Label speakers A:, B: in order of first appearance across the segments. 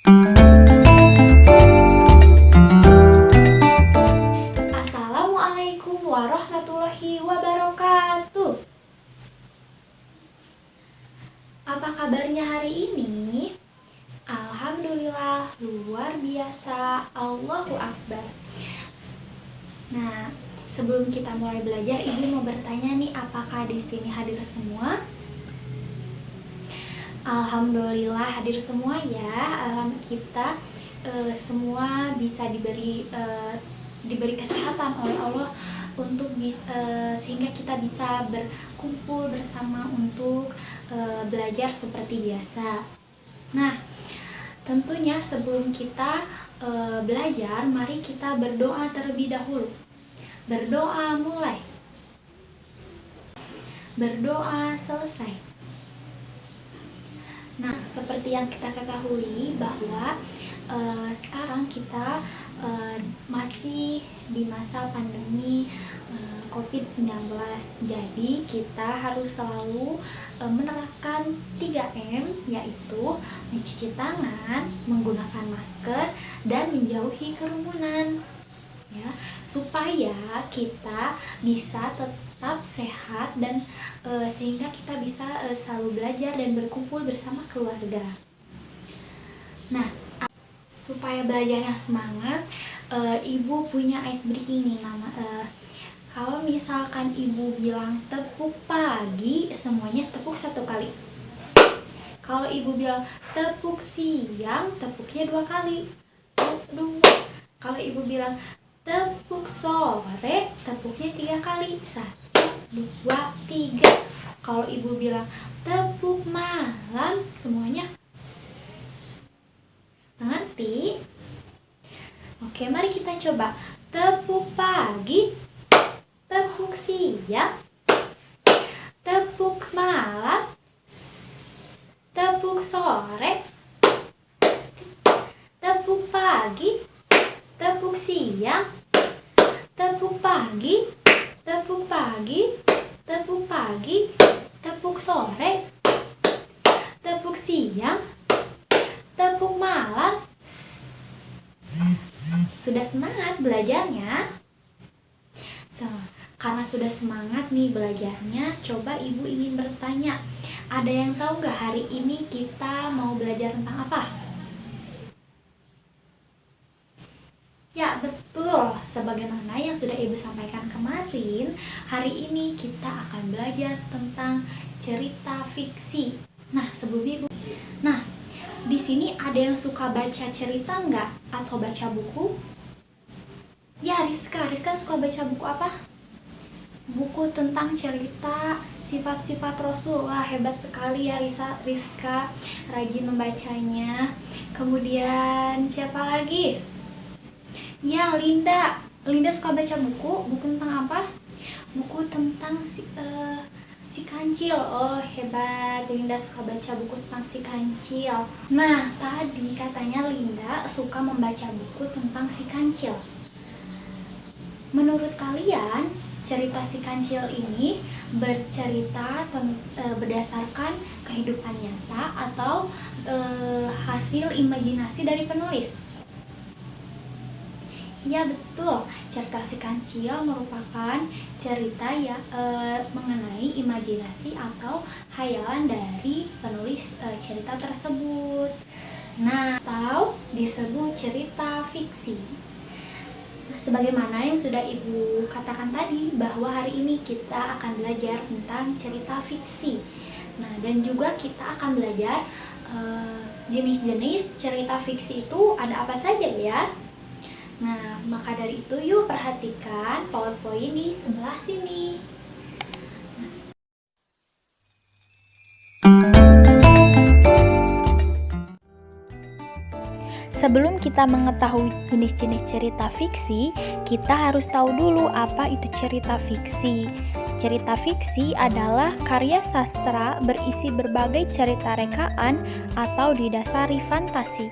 A: Assalamualaikum warahmatullahi wabarakatuh. Apa kabarnya hari ini? Alhamdulillah, luar biasa, Allahu Akbar. Nah, sebelum kita mulai belajar, Ibu mau bertanya nih, apakah di sini hadir semua? Alhamdulillah hadir semua ya. Kita semua bisa diberi kesehatan oleh Allah untuk sehingga kita bisa berkumpul bersama untuk belajar seperti biasa. Nah, tentunya sebelum kita belajar, mari kita berdoa terlebih dahulu. Berdoa mulai, berdoa selesai. Nah, seperti yang kita ketahui bahwa sekarang kita masih di masa pandemi COVID-19. Jadi kita harus selalu menerapkan 3M, yaitu mencuci tangan, menggunakan masker, dan menjauhi kerumunan. Ya, supaya kita bisa tetap sehat dan sehingga kita bisa selalu belajar dan berkumpul bersama keluarga. Nah, supaya belajarnya semangat, Ibu punya ice breaking nih kalau misalkan Ibu bilang tepuk pagi, semuanya tepuk 1 kali. Kalau Ibu bilang tepuk siang, tepuknya 2 kali. 2. Kalau Ibu bilang tepuk sore, tepuknya 3 kali. 1, 2, 3. Kalau Ibu bilang tepuk malam, semuanya mengerti? Oke, mari kita coba. Tepuk pagi, tepuk siang, tepuk malam, tepuk sore, tepuk pagi, tepuk siang, tepuk pagi, tepuk pagi, tepuk pagi, tepuk sore, tepuk siang, tepuk malam. Sudah semangat belajarnya? Karena sudah semangat nih belajarnya, coba Ibu ingin bertanya, ada yang tahu nggak hari ini kita mau belajar tentang apa? Ya, betul. Sebagaimana yang sudah Ibu sampaikan kemarin, hari ini kita akan belajar tentang cerita fiksi. Nah, sebelumnya Ibu, di sini ada yang suka baca cerita nggak? Atau baca buku? Ya, Rizka suka baca buku apa? Buku tentang cerita sifat-sifat Rasul. Wah, hebat sekali ya Rizka, rajin membacanya. Kemudian siapa lagi? Ya, Linda suka baca buku tentang apa? Buku tentang si kancil. Oh, hebat, Linda suka baca buku tentang si kancil. Nah, tadi katanya Linda suka membaca buku tentang si kancil. Menurut kalian, cerita si kancil ini bercerita berdasarkan kehidupan nyata atau hasil imajinasi dari penulis? Ya, betul. Cerita si kancil merupakan cerita mengenai imajinasi atau hayalan dari penulis cerita tersebut. Nah, atau disebut cerita fiksi. Nah, sebagaimana yang sudah Ibu katakan tadi, bahwa hari ini kita akan belajar tentang cerita fiksi. Nah, dan juga kita akan belajar jenis-jenis cerita fiksi itu ada apa saja ya. Nah, maka dari itu yuk perhatikan PowerPoint di sebelah sini.
B: Sebelum kita mengetahui jenis-jenis cerita fiksi, kita harus tahu dulu apa itu cerita fiksi. Cerita fiksi adalah karya sastra berisi berbagai cerita rekaan atau didasari fantasi.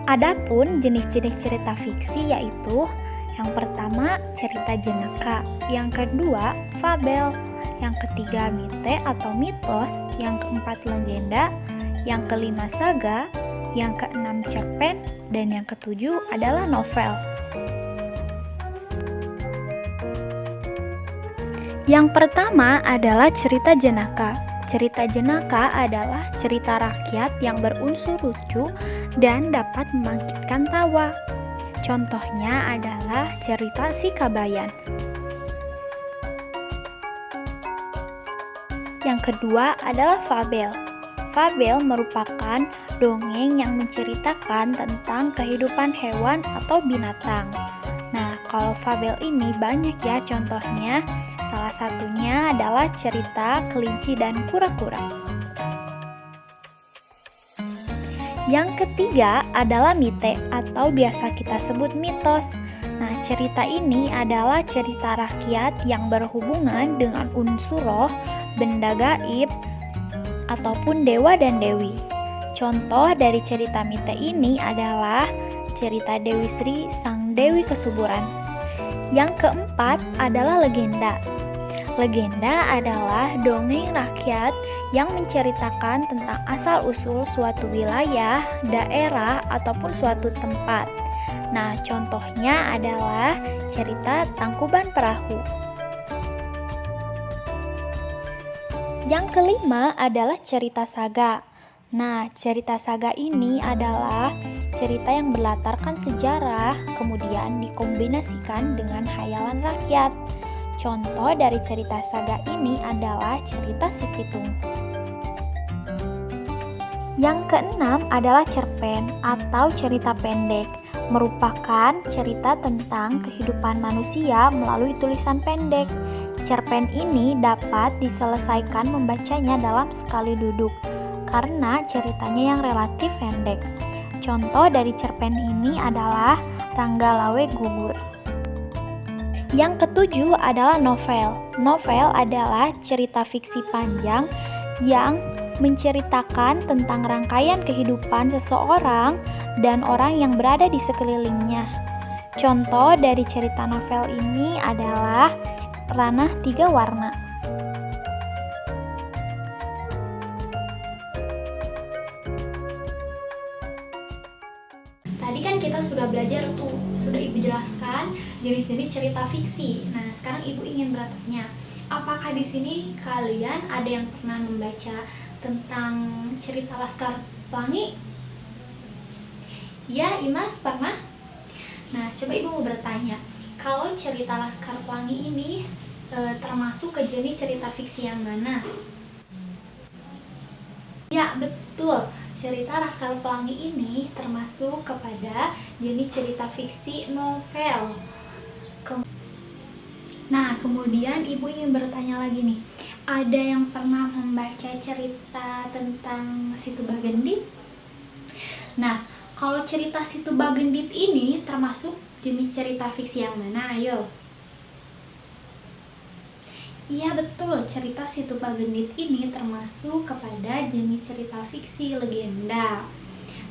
B: Adapun jenis-jenis cerita fiksi yaitu yang pertama cerita jenaka, yang kedua fabel, yang ketiga mite atau mitos, yang keempat legenda, yang kelima saga, yang keenam cerpen, dan yang ketujuh adalah novel. Yang pertama adalah cerita jenaka. Cerita jenaka adalah cerita rakyat yang berunsur lucu dan dapat membangkitkan tawa. Contohnya adalah cerita Si Kabayan. Yang kedua adalah fabel. Fabel merupakan dongeng yang menceritakan tentang kehidupan hewan atau binatang. Nah, kalau fabel ini banyak ya contohnya. Salah satunya adalah cerita kelinci dan kura-kura. Yang ketiga adalah mite atau biasa kita sebut mitos. Nah, cerita ini adalah cerita rakyat yang berhubungan dengan unsur roh, benda gaib, ataupun dewa dan dewi. Contoh dari cerita mite ini adalah cerita Dewi Sri, Sang Dewi Kesuburan. Yang keempat adalah legenda. Legenda adalah dongeng rakyat yang menceritakan tentang asal-usul suatu wilayah, daerah, ataupun suatu tempat. Nah, contohnya adalah cerita Tangkuban Perahu. Yang kelima adalah cerita saga. Nah, cerita saga ini adalah cerita yang berlatarkan sejarah, kemudian dikombinasikan dengan hayalan rakyat. Contoh dari cerita saga ini adalah cerita Si Pitung. Yang keenam adalah cerpen atau cerita pendek, merupakan cerita tentang kehidupan manusia melalui tulisan pendek. Cerpen ini dapat diselesaikan membacanya dalam sekali duduk, karena ceritanya yang relatif pendek. Contoh dari cerpen ini adalah Ranggalawe Gugur. Yang ketujuh adalah novel. Novel adalah cerita fiksi panjang yang menceritakan tentang rangkaian kehidupan seseorang dan orang yang berada di sekelilingnya. Contoh dari cerita novel ini adalah Ranah Tiga Warna.
A: Tadi kan kita sudah belajar tuh, sudah Ibu jelaskan jenis-jenis cerita fiksi. Nah, sekarang Ibu ingin bertanya, apakah di sini kalian ada yang pernah membaca tentang cerita Laskar Pelangi? Ya, Imas pernah? Nah, coba Ibu mau bertanya, kalau cerita Laskar Pelangi ini termasuk ke jenis cerita fiksi yang mana? Ya, betul. Cerita Laskar Pelangi ini termasuk kepada jenis cerita fiksi novel. Nah, kemudian Ibu ingin bertanya lagi nih, ada yang pernah membaca cerita tentang Si Tuba Gendit? Nah, kalau cerita Si Tuba Gendit ini termasuk jenis cerita fiksi yang mana? Ayo. Iya betul, cerita Si Tuba Gendit ini termasuk kepada jenis cerita fiksi legenda.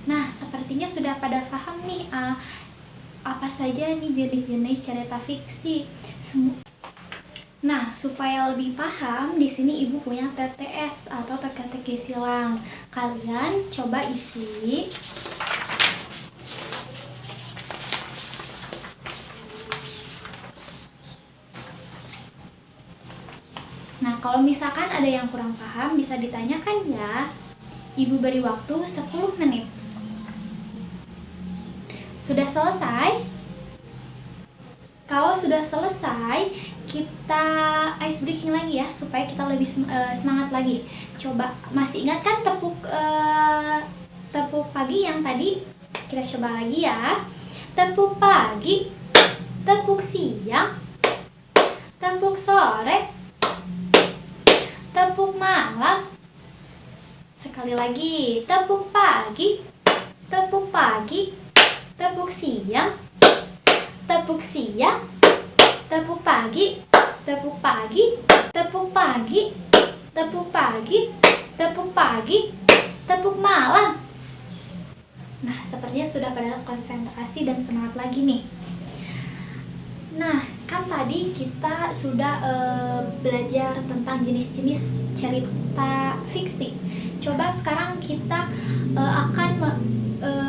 A: Nah, sepertinya sudah pada paham nih apa saja nih jenis-jenis cerita fiksi. Nah, supaya lebih paham, di sini Ibu punya TTS atau teka-teki silang. Kalian coba isi. Nah, kalau misalkan ada yang kurang paham, bisa ditanyakan ya. Ibu beri waktu 10 menit. Sudah selesai? Kalau sudah selesai, kita ice breaking lagi ya, supaya kita lebih semangat lagi. Coba, masih ingat kan tepuk pagi yang tadi? Kita coba lagi ya. Tepuk pagi, tepuk siang, tepuk sore, tepuk malam. Sekali lagi, tepuk pagi, tepuk pagi, tepuk siang, tepuk siang, tepuk pagi, tepuk pagi, tepuk pagi, tepuk pagi, tepuk pagi, tepuk malam. Nah, sepertinya sudah pada konsentrasi dan semangat lagi nih. Nah, kan tadi kita sudah belajar tentang jenis-jenis cerita fiksi. Coba sekarang kita akan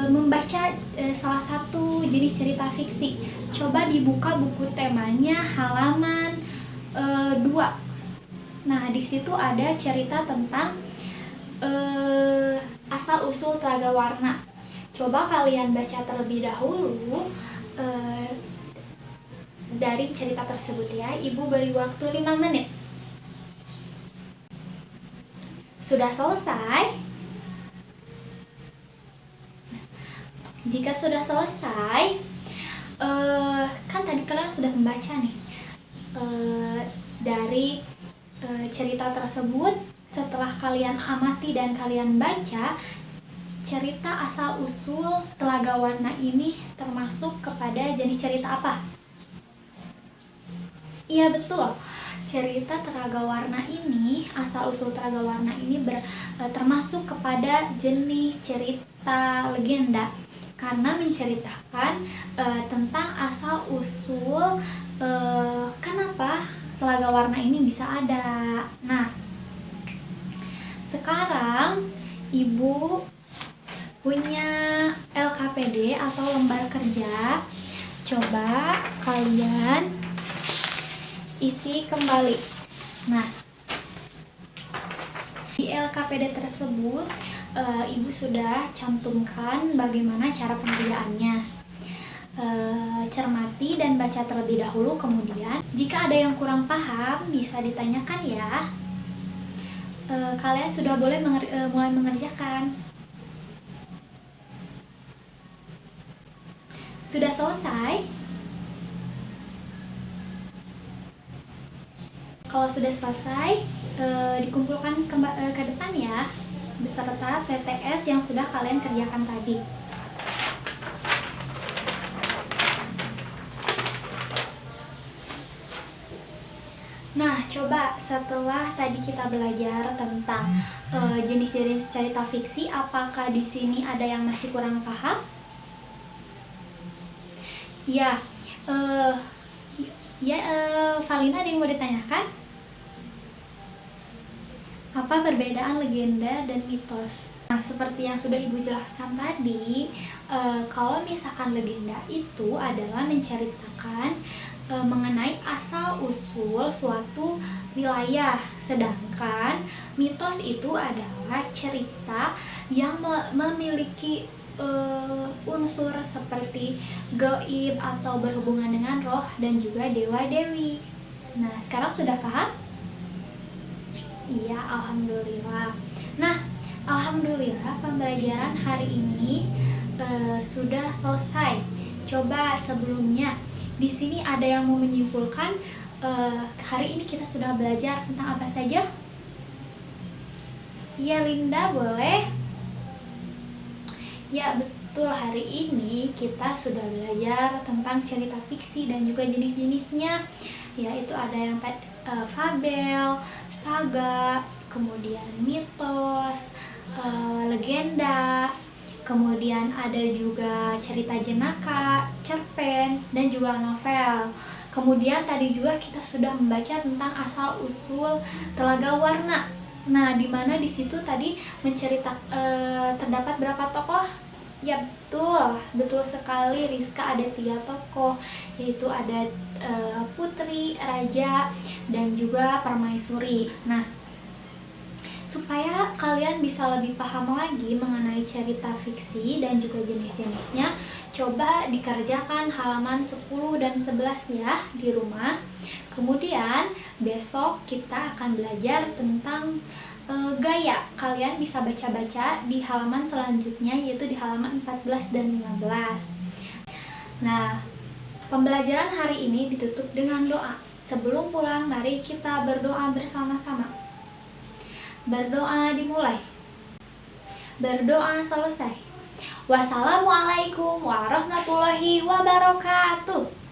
A: membaca salah satu jenis cerita fiksi. Coba dibuka buku temanya halaman 2. Nah, di situ ada cerita tentang asal-usul Telaga Warna. Coba kalian baca terlebih dahulu dari cerita tersebut ya. Ibu beri waktu 5 menit. Sudah selesai? Jika sudah selesai, kan tadi kalian sudah membaca nih dari cerita tersebut. Setelah kalian amati dan kalian baca, cerita asal-usul Telaga Warna ini termasuk kepada jenis cerita apa? Iya betul, cerita Telaga Warna ini, asal-usul Telaga Warna ini termasuk kepada jenis cerita legenda, karena menceritakan tentang asal-usul kenapa Telaga Warna ini bisa ada. Nah, sekarang Ibu punya LKPD atau lembar kerja. Coba kalian isi kembali. Nah, di LKPD tersebut Ibu sudah cantumkan bagaimana cara pengerjaannya. Cermati dan baca terlebih dahulu, kemudian jika ada yang kurang paham bisa ditanyakan ya. Kalian sudah boleh mulai mengerjakan. Sudah selesai? Kalau sudah selesai, dikumpulkan ke depan ya, beserta TTS yang sudah kalian kerjakan tadi. Nah, coba setelah tadi kita belajar tentang jenis-jenis cerita fiksi, apakah di sini ada yang masih kurang paham? Ya, Valina, ada yang mau ditanyakan? Apa perbedaan legenda dan mitos? Nah, seperti yang sudah Ibu jelaskan tadi, kalau misalkan legenda itu adalah menceritakan mengenai asal-usul suatu wilayah, sedangkan mitos itu adalah cerita yang memiliki unsur seperti gaib atau berhubungan dengan roh dan juga dewa-dewi. Nah, sekarang sudah paham? Iya, alhamdulillah. Nah, alhamdulillah pembelajaran hari ini sudah selesai. Coba sebelumnya di sini ada yang mau menyimpulkan hari ini kita sudah belajar tentang apa saja? Iya, Linda, boleh? Ya, betul, hari ini kita sudah belajar tentang cerita fiksi dan juga jenis-jenisnya, yaitu ada yang fabel, saga, kemudian mitos, legenda, kemudian ada juga cerita jenaka, cerpen, dan juga novel. Kemudian tadi juga kita sudah membaca tentang asal-usul Telaga Warna. Nah, di mana di situ tadi terdapat berapa tokoh? Ya, betul sekali Rizka, ada 3 tokoh, yaitu ada putri, raja, dan juga permaisuri. Nah, supaya kalian bisa lebih paham lagi mengenai cerita fiksi dan juga jenis-jenisnya, coba dikerjakan halaman 10 dan 11 ya di rumah. Kemudian besok kita akan belajar tentang gaya. Kalian bisa baca-baca di halaman selanjutnya, yaitu di halaman 14 dan 15. Nah, pembelajaran hari ini ditutup dengan doa. Sebelum pulang, mari kita berdoa bersama-sama. Berdoa dimulai. Berdoa selesai. Wassalamualaikum warahmatullahi wabarakatuh.